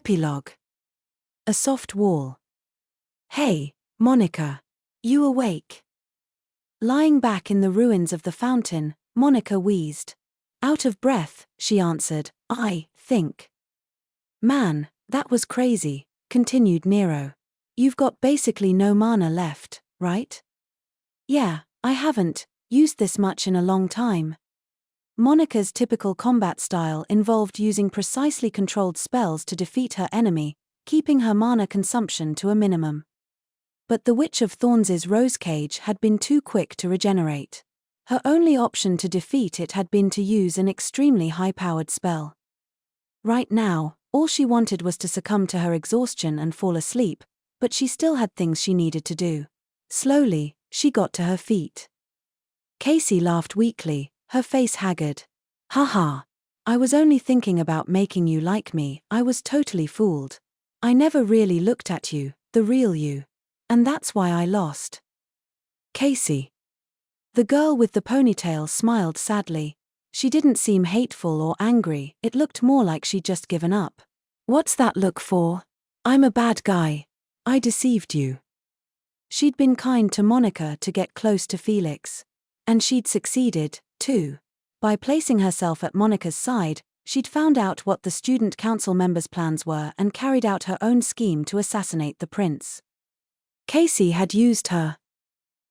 Epilogue. A soft wall. Hey, Monica. You awake? Lying back in the ruins of the fountain, Monica wheezed. Out of breath, she answered, I think. Man, that was crazy, continued Nero. You've got basically no mana left, right? Yeah, I haven't used this much in a long time. Monica's typical combat style involved using precisely controlled spells to defeat her enemy, keeping her mana consumption to a minimum. But the Witch of Thorns' rose cage had been too quick to regenerate. Her only option to defeat it had been to use an extremely high-powered spell. Right now, all she wanted was to succumb to her exhaustion and fall asleep, but she still had things she needed to do. Slowly, she got to her feet. Casey laughed weakly, her face haggard. Haha. I was only thinking about making you like me. I was totally fooled. I never really looked at you, the real you. And that's why I lost. Casey. The girl with the ponytail smiled sadly. She didn't seem hateful or angry, it looked more like she'd just given up. What's that look for? I'm a bad guy. I deceived you. She'd been kind to Monica to get close to Felix. And she'd succeeded, too. By placing herself at Monica's side, she'd found out what the student council members' plans were and carried out her own scheme to assassinate the prince. Casey had used her.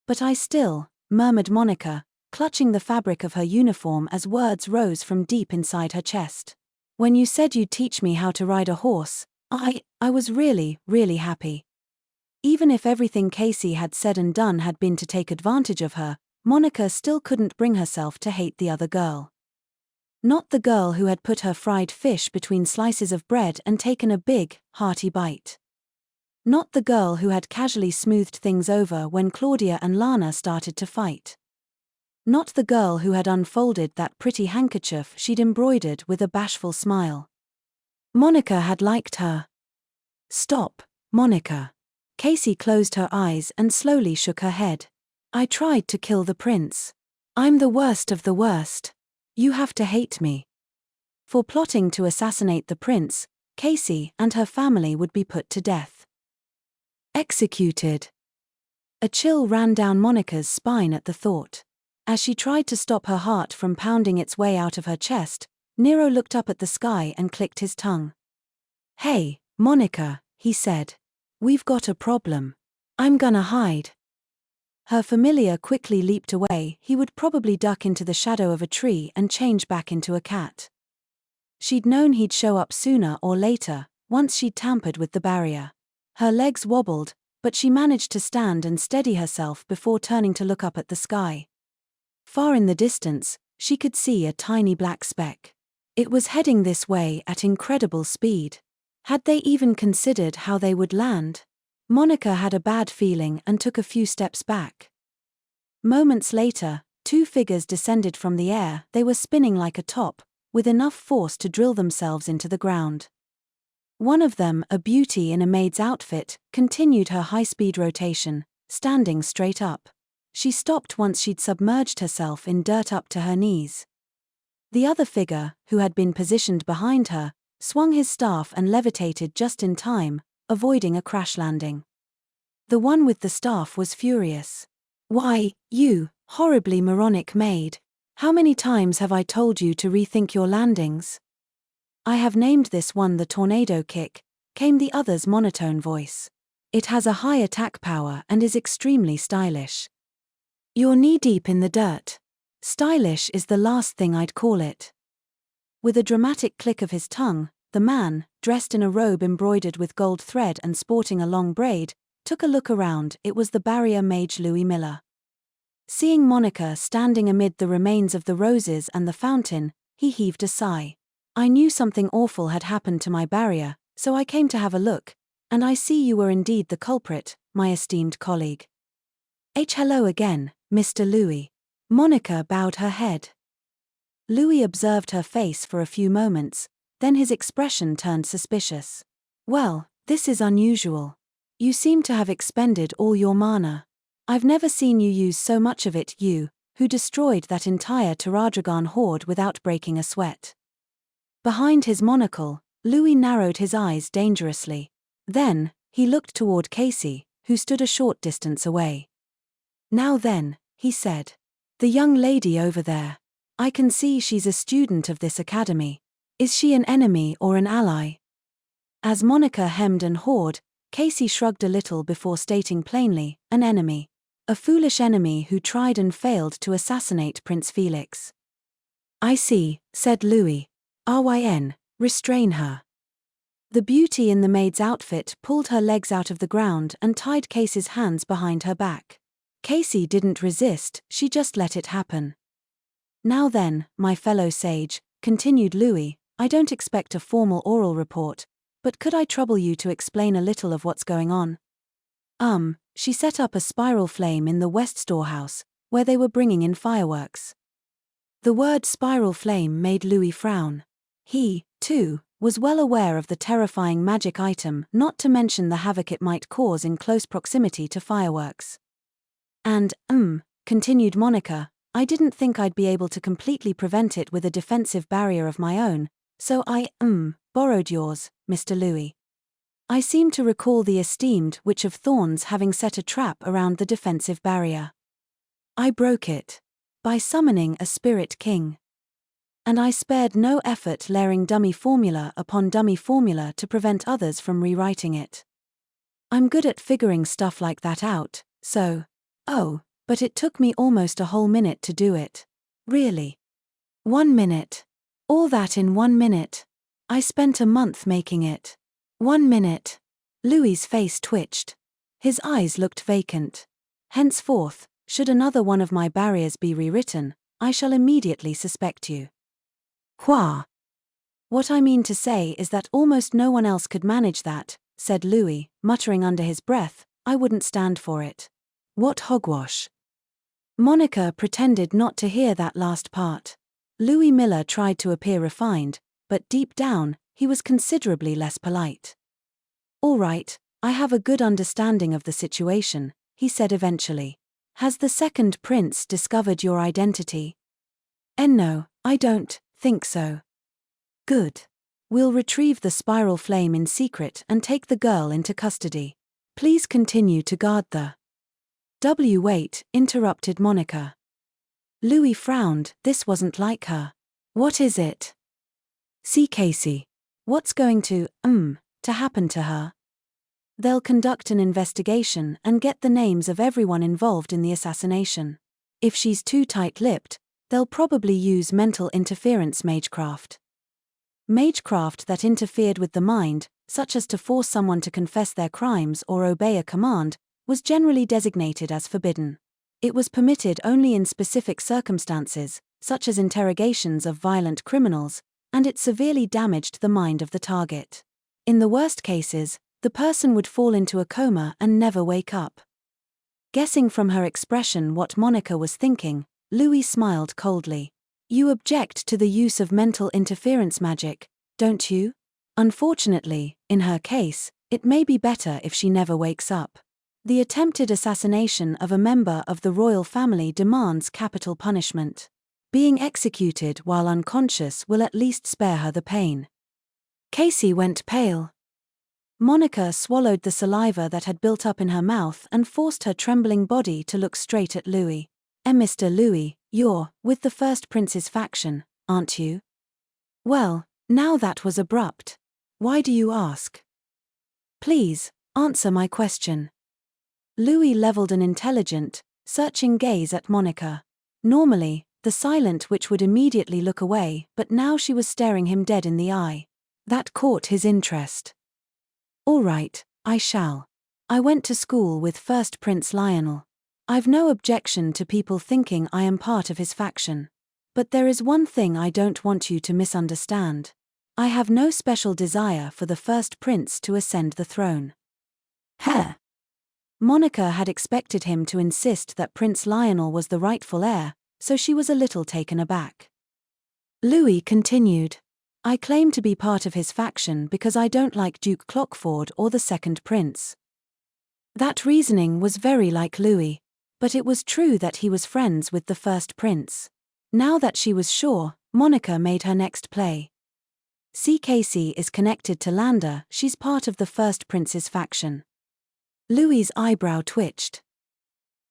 But I still, murmured Monica, clutching the fabric of her uniform as words rose from deep inside her chest. When you said you'd teach me how to ride a horse, I was really, really happy. Even if everything Casey had said and done had been to take advantage of her, Monica still couldn't bring herself to hate the other girl. Not the girl who had put her fried fish between slices of bread and taken a big, hearty bite. Not the girl who had casually smoothed things over when Claudia and Lana started to fight. Not the girl who had unfolded that pretty handkerchief she'd embroidered with a bashful smile. Monica had liked her. Stop, Monica. Casey closed her eyes and slowly shook her head. I tried to kill the prince. I'm the worst of the worst. You have to hate me. For plotting to assassinate the prince, Casey and her family would be put to death. Executed. A chill ran down Monica's spine at the thought. As she tried to stop her heart from pounding its way out of her chest, Nero looked up at the sky and clicked his tongue. Hey, Monica, he said. We've got a problem. I'm gonna hide. Her familiar quickly leaped away. He would probably duck into the shadow of a tree and change back into a cat. She'd known he'd show up sooner or later, once she'd tampered with the barrier. Her legs wobbled, but she managed to stand and steady herself before turning to look up at the sky. Far in the distance, she could see a tiny black speck. It was heading this way at incredible speed. Had they even considered how they would land? Monica had a bad feeling and took a few steps back. Moments later, two figures descended from the air. They were spinning like a top, with enough force to drill themselves into the ground. One of them, a beauty in a maid's outfit, continued her high-speed rotation, standing straight up. She stopped once she'd submerged herself in dirt up to her knees. The other figure, who had been positioned behind her, swung his staff and levitated just in time, avoiding a crash landing. The one with the staff was furious. Why, you, horribly moronic maid, how many times have I told you to rethink your landings? I have named this one the tornado kick, came the other's monotone voice. It has a high attack power and is extremely stylish. You're knee-deep in the dirt. Stylish is the last thing I'd call it. With a dramatic click of his tongue, the man, dressed in a robe embroidered with gold thread and sporting a long braid, took a look around. It was the barrier mage Louis Miller. Seeing Monica standing amid the remains of the roses and the fountain, he heaved a sigh. I knew something awful had happened to my barrier, so I came to have a look, and I see you were indeed the culprit, my esteemed colleague. Hello again, Mr. Louis. Monica bowed her head. Louis observed her face for a few moments, then his expression turned suspicious. Well, this is unusual. You seem to have expended all your mana. I've never seen you use so much of it, you, who destroyed that entire Taradragon horde without breaking a sweat. Behind his monocle, Louis narrowed his eyes dangerously. Then, he looked toward Casey, who stood a short distance away. Now then, he said. The young lady over there. I can see she's a student of this academy. Is she an enemy or an ally? As Monica hemmed and hawed, Casey shrugged a little before stating plainly, an enemy. A foolish enemy who tried and failed to assassinate Prince Felix. I see, said Louis. Ryn, restrain her. The beauty in the maid's outfit pulled her legs out of the ground and tied Casey's hands behind her back. Casey didn't resist, she just let it happen. Now then, my fellow sage, continued Louis, I don't expect a formal oral report, but could I trouble you to explain a little of what's going on? She set up a spiral flame in the west storehouse, where they were bringing in fireworks. The word spiral flame made Louis frown. He, too, was well aware of the terrifying magic item, not to mention the havoc it might cause in close proximity to fireworks. And, continued Monica, I didn't think I'd be able to completely prevent it with a defensive barrier of my own, so I, borrowed yours, Mr. Louis. I seem to recall the esteemed Witch of Thorns having set a trap around the defensive barrier. I broke it. By summoning a spirit king. And I spared no effort layering dummy formula upon dummy formula to prevent others from rewriting it. I'm good at figuring stuff like that out, so. Oh, but it took me almost a whole minute to do it. Really? 1 minute. All that in 1 minute. I spent a month making it. 1 minute. Louis's face twitched. His eyes looked vacant. Henceforth, should another one of my barriers be rewritten, I shall immediately suspect you. Quoi? What I mean to say is that almost no one else could manage that, said Louis, muttering under his breath, I wouldn't stand for it. What hogwash? Monica pretended not to hear that last part. Louis Miller tried to appear refined, but deep down, he was considerably less polite. All right, I have a good understanding of the situation, he said eventually. Has the second prince discovered your identity? No, I don't think so. Good. We'll retrieve the spiral flame in secret and take the girl into custody. Please continue to guard the... Wait, interrupted Monica. Louis frowned, this wasn't like her. What is it? See Casey. What's going to happen to her? They'll conduct an investigation and get the names of everyone involved in the assassination. If she's too tight-lipped, they'll probably use mental interference magecraft. Magecraft that interfered with the mind, such as to force someone to confess their crimes or obey a command, was generally designated as forbidden. It was permitted only in specific circumstances, such as interrogations of violent criminals, and it severely damaged the mind of the target. In the worst cases, the person would fall into a coma and never wake up. Guessing from her expression what Monica was thinking, Louis smiled coldly. You object to the use of mental interference magic, don't you? Unfortunately, in her case, it may be better if she never wakes up. The attempted assassination of a member of the royal family demands capital punishment. Being executed while unconscious will at least spare her the pain. Casey went pale. Monica swallowed the saliva that had built up in her mouth and forced her trembling body to look straight at Louis. Mr. Louis, you're with the first prince's faction, aren't you? Well, now that was abrupt. Why do you ask? Please, answer my question. Louis leveled an intelligent, searching gaze at Monica. Normally, the silent witch would immediately look away, but now she was staring him dead in the eye. That caught his interest. All right, I shall. I went to school with First Prince Lionel. I've no objection to people thinking I am part of his faction. But there is one thing I don't want you to misunderstand. I have no special desire for the first prince to ascend the throne. Heh! Monica had expected him to insist that Prince Lionel was the rightful heir, so she was a little taken aback. Louis continued. I claim to be part of his faction because I don't like Duke Clockford or the second prince. That reasoning was very like Louis, but it was true that he was friends with the first prince. Now that she was sure, Monica made her next play. See, Casey is connected to Lander, she's part of the First Prince's faction. Louis's eyebrow twitched.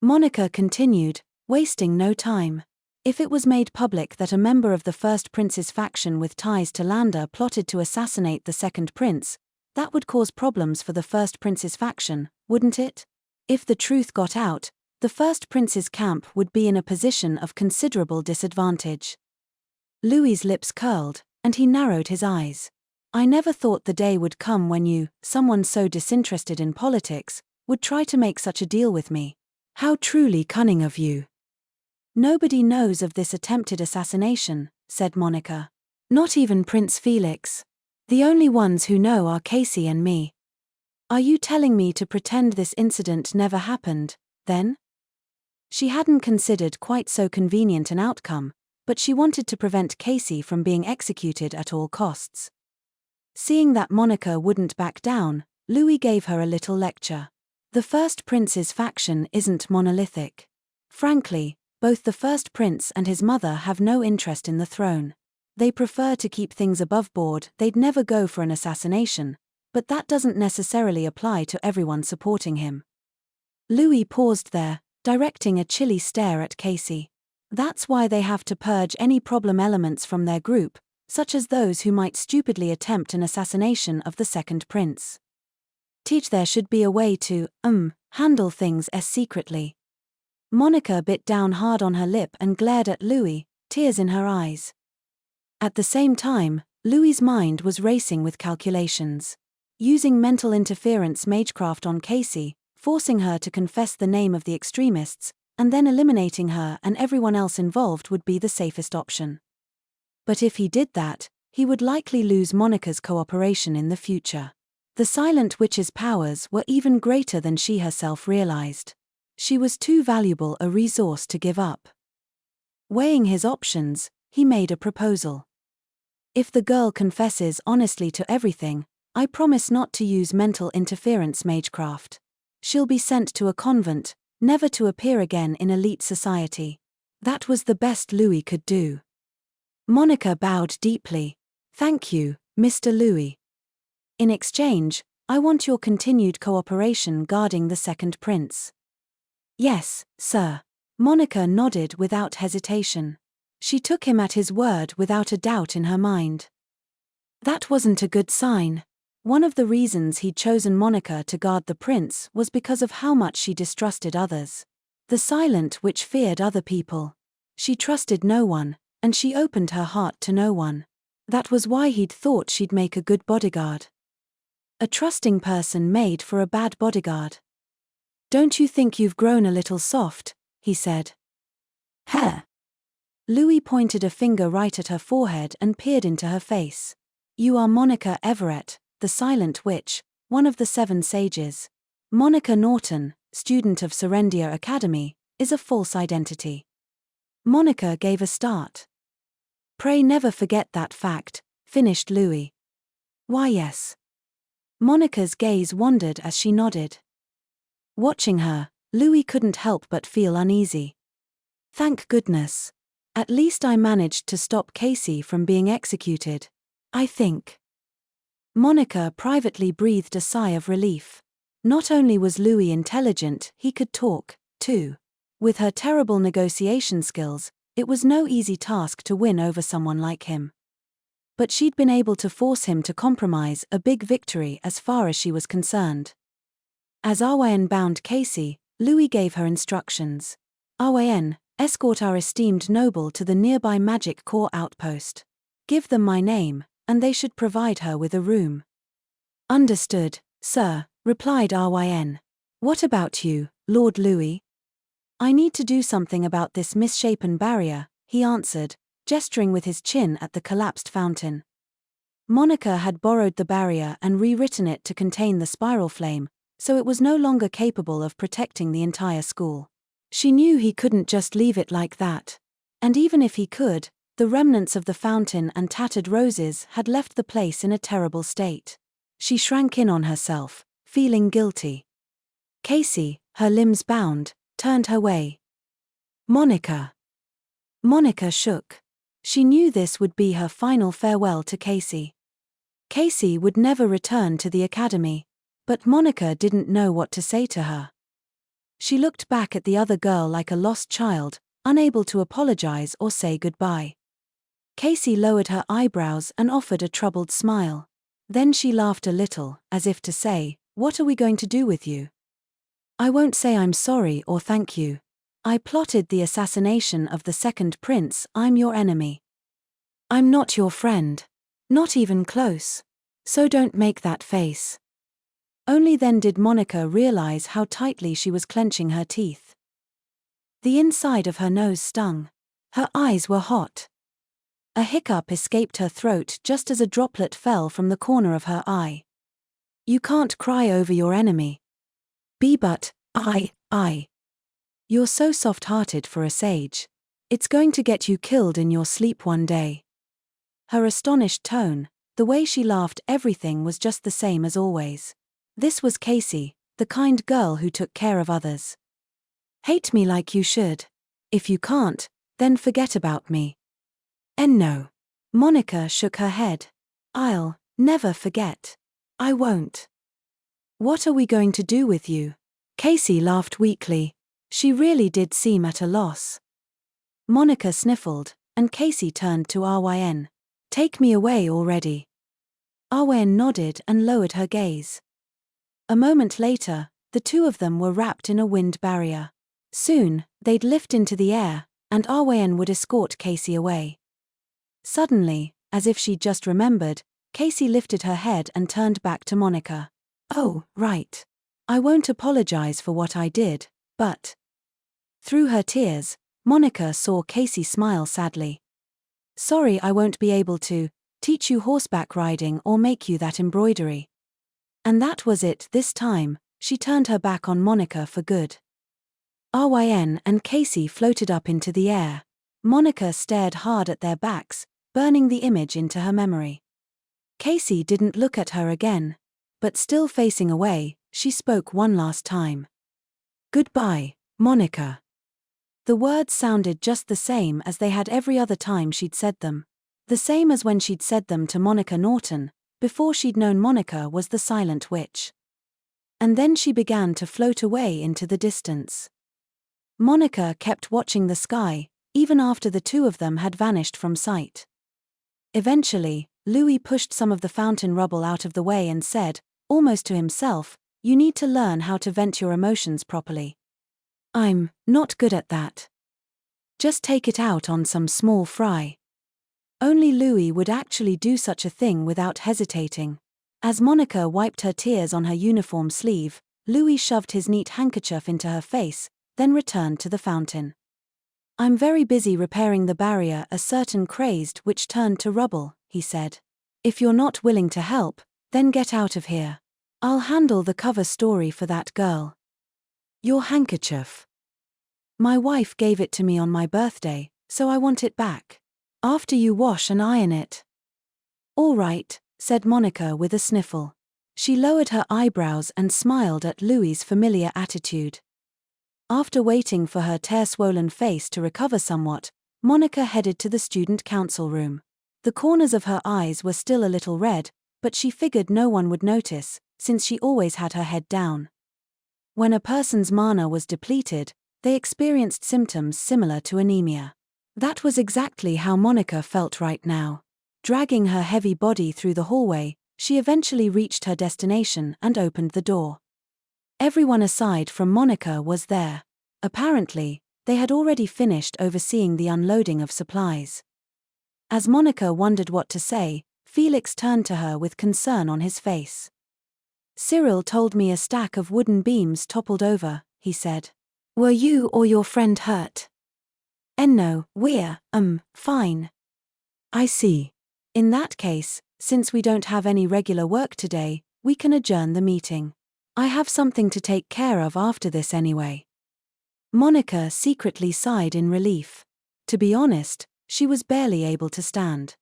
Monica continued, wasting no time. If it was made public that a member of the First Prince's faction with ties to Lander plotted to assassinate the Second Prince, that would cause problems for the First Prince's faction, wouldn't it? If the truth got out, the First Prince's camp would be in a position of considerable disadvantage. Louis's lips curled, and he narrowed his eyes. I never thought the day would come when you, someone so disinterested in politics, would try to make such a deal with me. How truly cunning of you. Nobody knows of this attempted assassination, said Monica. Not even Prince Felix. The only ones who know are Casey and me. Are you telling me to pretend this incident never happened, then? She hadn't considered quite so convenient an outcome, but she wanted to prevent Casey from being executed at all costs. Seeing that Monica wouldn't back down, Louis gave her a little lecture. The First Prince's faction isn't monolithic. Frankly, both the First Prince and his mother have no interest in the throne. They prefer to keep things above board, they'd never go for an assassination, but that doesn't necessarily apply to everyone supporting him. Louis paused there, directing a chilly stare at Casey. That's why they have to purge any problem elements from their group, such as those who might stupidly attempt an assassination of the Second Prince. There should be a way to, handle things as secretly. Monica bit down hard on her lip and glared at Louis, tears in her eyes. At the same time, Louis's mind was racing with calculations. Using mental interference magecraft on Casey, forcing her to confess the name of the extremists, and then eliminating her and everyone else involved would be the safest option. But if he did that, he would likely lose Monica's cooperation in the future. The Silent Witch's powers were even greater than she herself realized. She was too valuable a resource to give up. Weighing his options, he made a proposal. If the girl confesses honestly to everything, I promise not to use mental interference magecraft. She'll be sent to a convent, never to appear again in elite society. That was the best Louis could do. Monica bowed deeply. Thank you, Mr. Louis. In exchange, I want your continued cooperation guarding the Second Prince. Yes, sir. Monica nodded without hesitation. She took him at his word without a doubt in her mind. That wasn't a good sign. One of the reasons he'd chosen Monica to guard the prince was because of how much she distrusted others. The Silent Witch feared other people. She trusted no one, and she opened her heart to no one. That was why he'd thought she'd make a good bodyguard. A trusting person made for a bad bodyguard. Don't you think you've grown a little soft? He said. Huh? Louis pointed a finger right at her forehead and peered into her face. You are Monica Everett, the Silent Witch, one of the 7 sages. Monica Norton, student of Serendia Academy, is a false identity. Monica gave a start. Pray never forget that fact, finished Louis. Why yes. Monica's gaze wandered as she nodded. Watching her, Louis couldn't help but feel uneasy. Thank goodness. At least I managed to stop Casey from being executed. I think. Monica privately breathed a sigh of relief. Not only was Louis intelligent, he could talk, too. With her terrible negotiation skills, it was no easy task to win over someone like him. But she'd been able to force him to compromise, a big victory as far as she was concerned. As Arwayen bound Casey, Louis gave her instructions. Arwayen, escort our esteemed noble to the nearby Magic Corps outpost. Give them my name, and they should provide her with a room. Understood, sir, replied Arwayen. What about you, Lord Louis? I need to do something about this misshapen barrier, he answered, gesturing with his chin at the collapsed fountain. Monica had borrowed the barrier and rewritten it to contain the spiral flame, so it was no longer capable of protecting the entire school. She knew he couldn't just leave it like that. And even if he could, the remnants of the fountain and tattered roses had left the place in a terrible state. She shrank in on herself, feeling guilty. Casey, her limbs bound, turned her way. Monica. Monica shook. She knew this would be her final farewell to Casey. Casey would never return to the academy. But Monica didn't know what to say to her. She looked back at the other girl like a lost child, unable to apologize or say goodbye. Casey lowered her eyebrows and offered a troubled smile. Then she laughed a little, as if to say, "What are we going to do with you? I won't say I'm sorry or thank you. I plotted the assassination of the second prince. I'm your enemy. I'm not your friend. Not even close. So don't make that face." Only then did Monica realize how tightly she was clenching her teeth. The inside of her nose stung. Her eyes were hot. A hiccup escaped her throat just as a droplet fell from the corner of her eye. "You can't cry over your enemy. But, I. You're so soft-hearted for a sage. It's going to get you killed in your sleep one day." Her astonished tone, the way she laughed, everything was just the same as always. This was Casey, the kind girl who took care of others. "Hate me like you should. If you can't, then forget about me." And no. Monica shook her head. "I'll never forget. I won't." "What are we going to do with you?" Casey laughed weakly. She really did seem at a loss. Monica sniffled, and Casey turned to Ryn. "Take me away already." Ryn nodded and lowered her gaze. A moment later, the two of them were wrapped in a wind barrier. Soon, they'd lift into the air, and Ryn would escort Casey away. Suddenly, as if she'd just remembered, Casey lifted her head and turned back to Monica. "Oh, right. I won't apologize for what I did, but..." Through her tears, Monica saw Casey smile sadly. "Sorry, I won't be able to teach you horseback riding or make you that embroidery." And that was it this time. She turned her back on Monica for good. Ryn and Casey floated up into the air. Monica stared hard at their backs, burning the image into her memory. Casey didn't look at her again, but still facing away, she spoke one last time. "Goodbye, Monica." The words sounded just the same as they had every other time she'd said them. The same as when she'd said them to Monica Norton, before she'd known Monica was the silent witch. And then she began to float away into the distance. Monica kept watching the sky, even after the two of them had vanished from sight. Eventually, Louis pushed some of the fountain rubble out of the way and said, almost to himself, "You need to learn how to vent your emotions properly. I'm not good at that. Just take it out on some small fry." Only Louis would actually do such a thing without hesitating. As Monica wiped her tears on her uniform sleeve, Louis shoved his neat handkerchief into her face, then returned to the fountain. "I'm very busy repairing the barrier a certain crazed which turned to rubble," he said. "If you're not willing to help, then get out of here. I'll handle the cover story for that girl." "Your handkerchief?" "My wife gave it to me on my birthday, so I want it back. After you wash and iron it." "All right," said Monica with a sniffle. She lowered her eyebrows and smiled at Louis's familiar attitude. After waiting for her tear-swollen face to recover somewhat, Monica headed to the student council room. The corners of her eyes were still a little red, but she figured no one would notice, since she always had her head down. When a person's mana was depleted, they experienced symptoms similar to anemia. That was exactly how Monica felt right now. Dragging her heavy body through the hallway, she eventually reached her destination and opened the door. Everyone aside from Monica was there. Apparently, they had already finished overseeing the unloading of supplies. As Monica wondered what to say, Felix turned to her with concern on his face. "Cyril told me a stack of wooden beams toppled over," he said. "Were you or your friend hurt?" "No, we're, fine." "I see. In that case, since we don't have any regular work today, we can adjourn the meeting. I have something to take care of after this anyway." Monica secretly sighed in relief. To be honest, she was barely able to stand.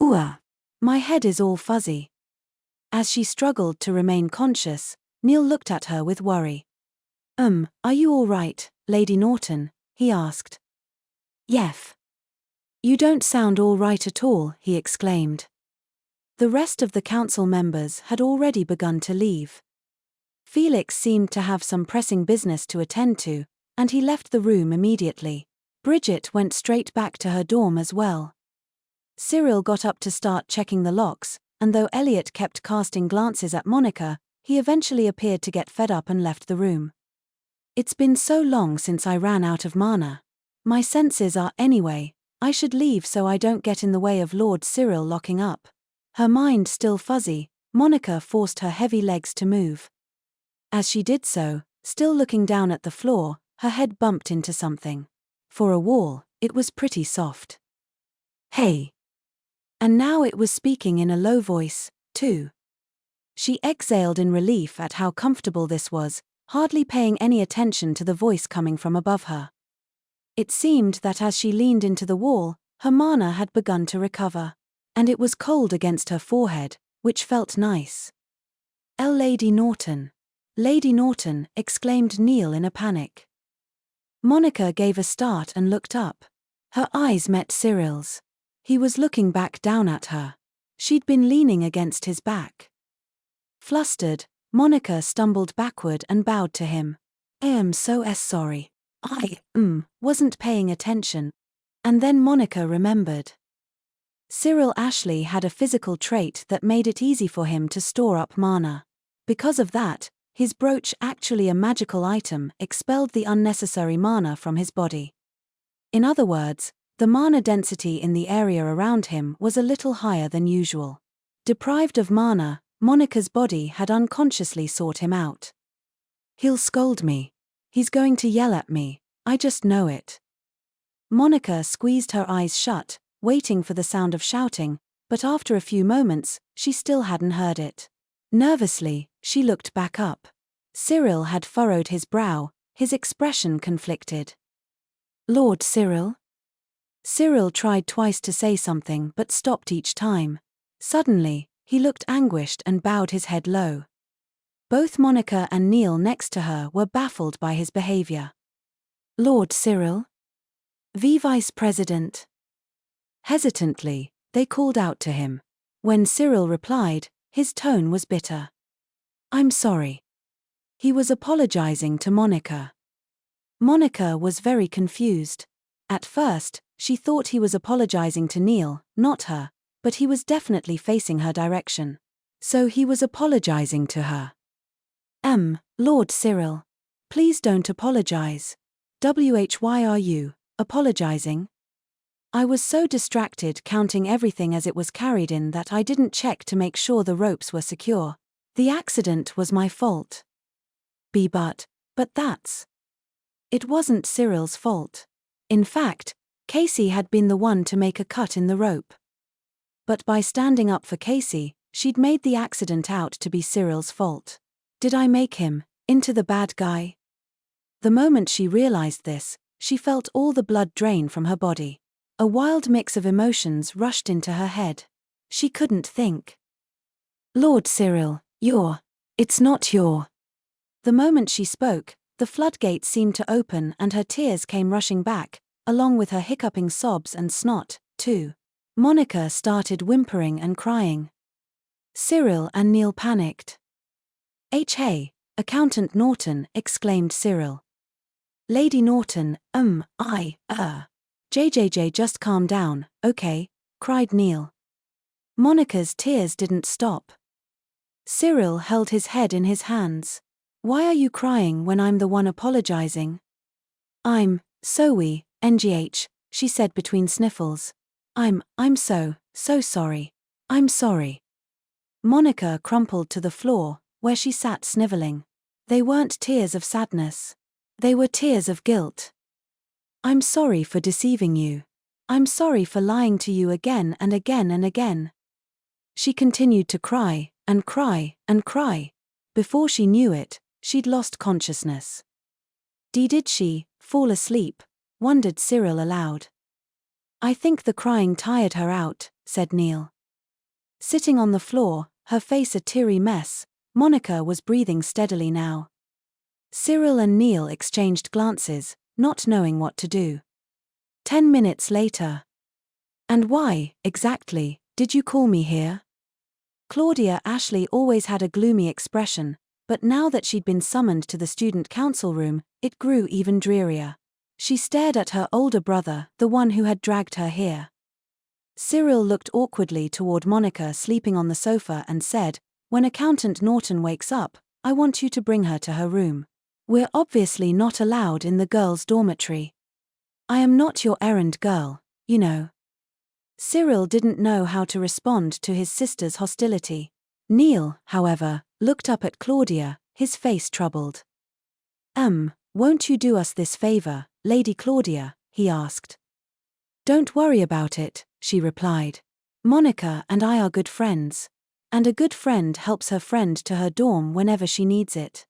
"Ooh, my head is all fuzzy." As she struggled to remain conscious, Neil looked at her with worry. Are you all right, Lady Norton?" he asked. "Yef." "You don't sound all right at all," he exclaimed. The rest of the council members had already begun to leave. Felix seemed to have some pressing business to attend to, and he left the room immediately. Bridget went straight back to her dorm as well. Cyril got up to start checking the locks, and though Elliot kept casting glances at Monica, he eventually appeared to get fed up and left the room. It's been so long since I ran out of mana. My senses are anyway, I should leave so I don't get in the way of Lord Cyril locking up. Her mind still fuzzy, Monica forced her heavy legs to move. As she did so, still looking down at the floor, her head bumped into something. For a wall, it was pretty soft. Hey! And now it was speaking in a low voice, too. She exhaled in relief at how comfortable this was, hardly paying any attention to the voice coming from above her. It seemed that as she leaned into the wall, her mana had begun to recover. And it was cold against her forehead, which felt nice. Lady Norton. Lady Norton, exclaimed Neil in a panic. Monica gave a start and looked up. Her eyes met Cyril's. He was looking back down at her. She'd been leaning against his back. Flustered, Monica stumbled backward and bowed to him. I am so sorry. I wasn't paying attention. And then Monica remembered. Cyril Ashley had a physical trait that made it easy for him to store up mana. Because of that, his brooch, actually a magical item, expelled the unnecessary mana from his body. In other words, the mana density in the area around him was a little higher than usual. Deprived of mana, Monica's body had unconsciously sought him out. He'll scold me. He's going to yell at me, I just know it. Monica squeezed her eyes shut, waiting for the sound of shouting, but after a few moments, she still hadn't heard it. Nervously, she looked back up. Cyril had furrowed his brow, his expression conflicted. Lord Cyril? Cyril tried twice to say something but stopped each time. Suddenly, he looked anguished and bowed his head low. Both Monica and Neil next to her were baffled by his behavior. Lord Cyril? Vice President? Hesitantly, they called out to him. When Cyril replied, his tone was bitter. I'm sorry. He was apologizing to Monica. Monica was very confused. At first, she thought he was apologizing to Neil, not her, but he was definitely facing her direction. So he was apologizing to her. Lord Cyril. Please don't apologize. Why are you apologizing? I was so distracted counting everything as it was carried in that I didn't check to make sure the ropes were secure. The accident was my fault. But that's... It wasn't Cyril's fault. In fact, Casey had been the one to make a cut in the rope. But by standing up for Casey, she'd made the accident out to be Cyril's fault. Did I make him into the bad guy? The moment she realized this, she felt all the blood drain from her body. A wild mix of emotions rushed into her head. She couldn't think. Lord Cyril, it's not your... The moment she spoke, the floodgates seemed to open and her tears came rushing back, along with her hiccuping sobs and snot, too. Monica started whimpering and crying. Cyril and Neil panicked. Hey, Accountant Norton, exclaimed Cyril. Lady Norton, JJJ, just calm down, okay, cried Neil. Monica's tears didn't stop. Cyril held his head in his hands. Why are you crying when I'm the one apologizing? I'm sorry, NGH, she said between sniffles. I'm so sorry. I'm sorry. Monica crumpled to the floor, where she sat sniveling. They weren't tears of sadness. They were tears of guilt. I'm sorry for deceiving you. I'm sorry for lying to you again and again and again. She continued to cry, and cry, and cry. Before she knew it, she'd lost consciousness. Did she fall asleep? Wondered Cyril aloud. I think the crying tired her out, said Neil. Sitting on the floor, her face a teary mess, Monica was breathing steadily now. Cyril and Neil exchanged glances, not knowing what to do. 10 minutes later. And why, exactly, did you call me here? Claudia Ashley always had a gloomy expression, but now that she'd been summoned to the student council room, it grew even drearier. She stared at her older brother, the one who had dragged her here. Cyril looked awkwardly toward Monica sleeping on the sofa and said, "When Accountant Norton wakes up, I want you to bring her to her room. We're obviously not allowed in the girls' dormitory. I am not your errand girl, you know." Cyril didn't know how to respond to his sister's hostility. Neil, however, looked up at Claudia, his face troubled. Won't you do us this favor, Lady Claudia?" he asked. "Don't worry about it," she replied. "Monica and I are good friends. And a good friend helps her friend to her dorm whenever she needs it."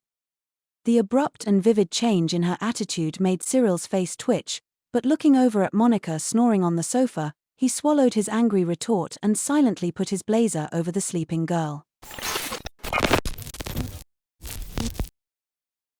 The abrupt and vivid change in her attitude made Cyril's face twitch, but looking over at Monica snoring on the sofa, he swallowed his angry retort and silently put his blazer over the sleeping girl.